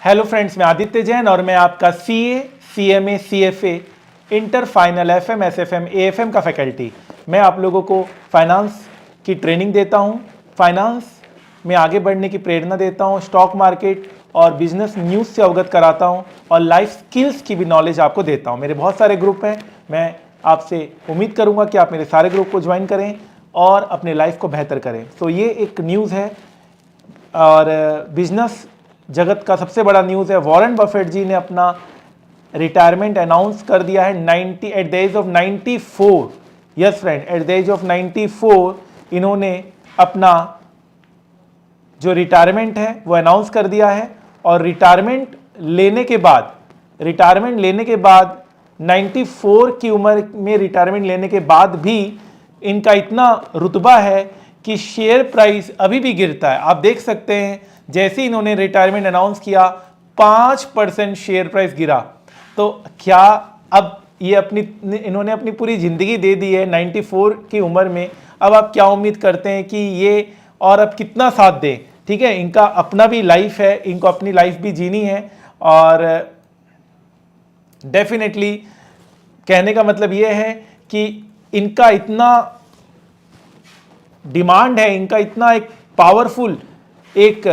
Hello friends, मैं आदित्य जैन और मैं आपका CA, CMA, CFA, inter final, FM, SFM, AFM का फैकल्टी। मैं आप लोगों को फाइनेंस की ट्रेनिंग देता हूं, फाइनेंस में आगे बढ़ने की प्रेरणा देता हूं, स्टॉक मार्केट और बिजनेस न्यूज़ से अवगत कराता हूं और लाइफ स्किल्स की भी नॉलेज आपको देता हूं। मेरे बहुत सारे ग्रुप हैं, मैं आपसे उम्मीद करूंगा कि आप मेरे सारे ग्रुप को ज्वाइन करें और अपने लाइफ को बेहतर करें। तो ये एक न्यूज़ है और बिजनेस जगत का सबसे बड़ा न्यूज़ है। वॉरेन बफेट जी ने अपना रिटायरमेंट अनाउंस कर दिया है 90 at the age of 94। Yes friend, at the age of 94 इन्होंने अपना जो रिटायरमेंट है वो अनाउंस कर दिया है। और रिटायरमेंट लेने के बाद 94 की उम्र में रिटायरमेंट लेने के बाद भी इनका इतना रुतबा है कि शेयर प्राइस अभी भी गिरता है। आप देख सकते हैं, जैसे इन्होंने रिटायरमेंट अनाउंस किया 5% शेयर प्राइस गिरा। तो क्या अब ये इन्होंने अपनी पूरी जिंदगी दे दी है 94 की उम्र में, अब आप क्या उम्मीद करते हैं कि ये और अब कितना साथ दें? ठीक है, इनका अपना भी लाइफ है, इनको अपनी लाइफ भी जीनी है और डेफिनेटली कहने का मतलब ये है कि इनका इतना डिमांड है, इनका इतना एक पावरफुल एक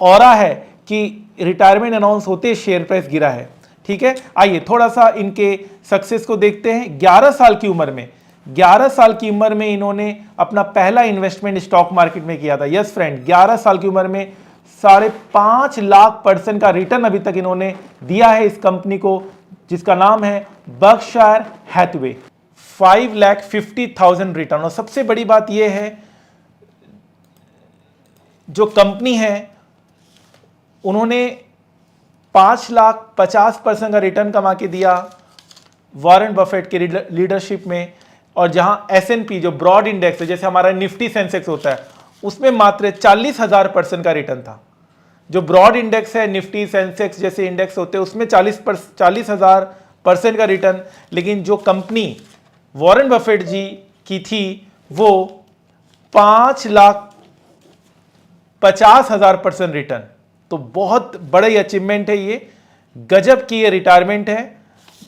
ऑरा है कि रिटायरमेंट अनाउंस होते शेयर प्राइस गिरा है। ठीक है, आइए थोड़ा सा इनके सक्सेस को देखते हैं। 11 साल की उम्र में इन्होंने अपना पहला इन्वेस्टमेंट स्टॉक मार्केट में किया था। यस फ्रेंड, 11 साल की उम्र में 5.5 लाख % का रिटर्न अभी तक इन्होंने दिया है इस कंपनी को, जिसका नाम है बर्कशायर हैथवे। 5,50,000 रिटर्न। और सबसे बड़ी बात यह है, जो कंपनी है उन्होंने 5,50,000% का रिटर्न कमा के दिया वॉरेन बफेट के लीडरशिप में। और जहां S&P जो ब्रॉड इंडेक्स है, जैसे हमारा निफ्टी सेंसेक्स होता है, उसमें मात्र 40,000% का रिटर्न था। जो ब्रॉड इंडेक्स है, निफ्टी सेंसेक्स जैसे इंडेक्स होते हैं, उसमें 40,000% का रिटर्न। लेकिन जो कंपनी वॉरेन बफेट जी की थी वो 5,50,000% रिटर्न। तो बहुत बड़ी अचीवमेंट है ये, गजब की ये रिटायरमेंट है।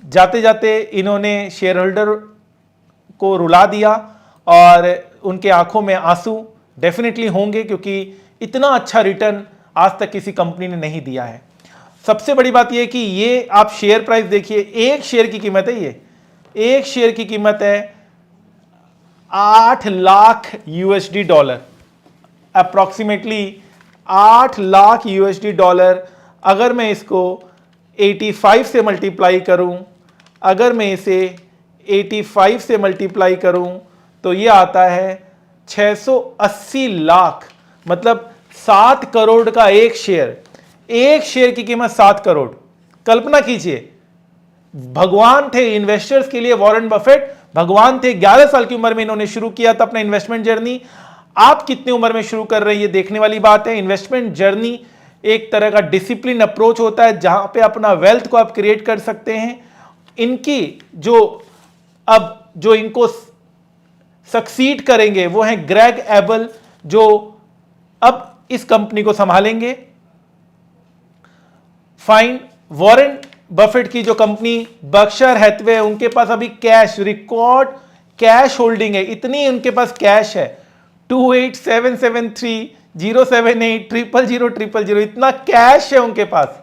जाते जाते इन्होंने शेयर होल्डर को रुला दिया और उनके आंखों में आंसू डेफिनेटली होंगे, क्योंकि इतना अच्छा रिटर्न आज तक किसी कंपनी ने नहीं दिया है। सबसे बड़ी बात यह कि ये आप शेयर प्राइस देखिए, एक शेयर की कीमत है, ये एक शेयर की कीमत है $8 लाख, अप्रोक्सीमेटली $8 लाख। अगर मैं इसको 85 से मल्टीप्लाई करूं, तो ये आता है 680 लाख, मतलब 7 करोड़ का एक शेयर की कीमत 7 करोड़। कल्पना कीजिए, भगवान थे इन्वेस्टर्स के लिए वॉरेन बफेट, भगवान थे। 11 साल की उम्र में इन्होंने शुरू किया था अपना इन्वेस्टमेंट जर्नी। आप कितनी उम्र में शुरू कर रहे हैं, ये देखने वाली बात है। इन्वेस्टमेंट जर्नी एक तरह का डिसिप्लिन अप्रोच होता है, जहां पे अपना वेल्थ को आप क्रिएट कर सकते हैं। इनकी जो इनको सक्सीड करेंगे वो हैं ग्रेग एबल, जो अब इस कंपनी को संभालेंगे। फाइन, वॉरेन बफेट की जो कंपनी बर्कशायर हैथवे है, उनके पास अभी रिकॉर्ड कैश होल्डिंग है। इतनी उनके पास कैश है, 28773078000000, इतना कैश है उनके पास।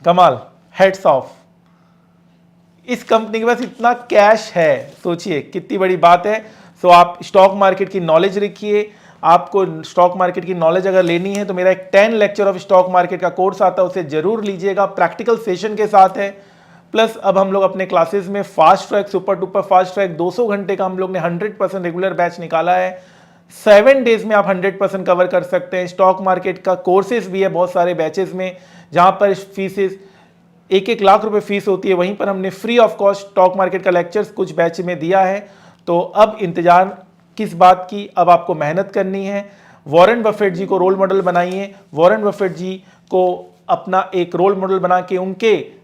कमाल, हेड्स ऑफ। इस कंपनी के पास इतना कैश है, सोचिए कितनी बड़ी बात है। सो आप स्टॉक मार्केट की नॉलेज रखिए। आपको स्टॉक मार्केट की नॉलेज अगर लेनी है तो मेरा एक 10 लेक्चर ऑफ स्टॉक मार्केट का कोर्स आता है, उसे जरूर लीजिएगा, प्रैक्टिकल सेशन के साथ है। प्लस अब हम लोग अपने क्लासेस में fast track, super duper fast track 200 घंटे का हम लोग ने 100% रेगुलर बैच निकाला है। 7 डेज में आप 100% कवर कर सकते हैं। स्टॉक मार्केट का कोर्सेज भी है बहुत सारे बैचेस में, जहां पर फीसेस 1-1 लाख रुपए फीस होती है। वहीं पर हमने free of cost stock market का लेक्चर्स कुछ बैच में दिया है। तो अब इंतजार किस बात की, अब आपको मेहनत करनी है। वॉरेन बफेट जी को रोल मॉडल बनाइए, वॉरेन बफेट जी को अपना एक रोल मॉडल बना के उनके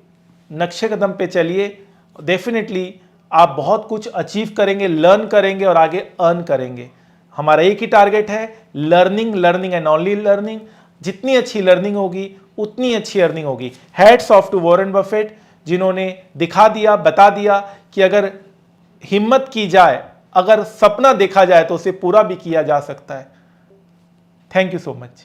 नक्शे कदम पे चलिए। डेफिनेटली आप बहुत कुछ अचीव करेंगे, लर्न करेंगे और आगे अर्न करेंगे। हमारा एक ही टारगेट है, learning, learning and only learning. जितनी अच्छी लर्निंग होगी उतनी अच्छी अर्निंग होगी। Hats off to Warren Buffett, जिन्होंने दिखा दिया, बता दिया कि अगर हिम्मत की जाए, अगर सपना देखा जाए तो उसे पूरा भी किया जा सकता है। Thank you so much.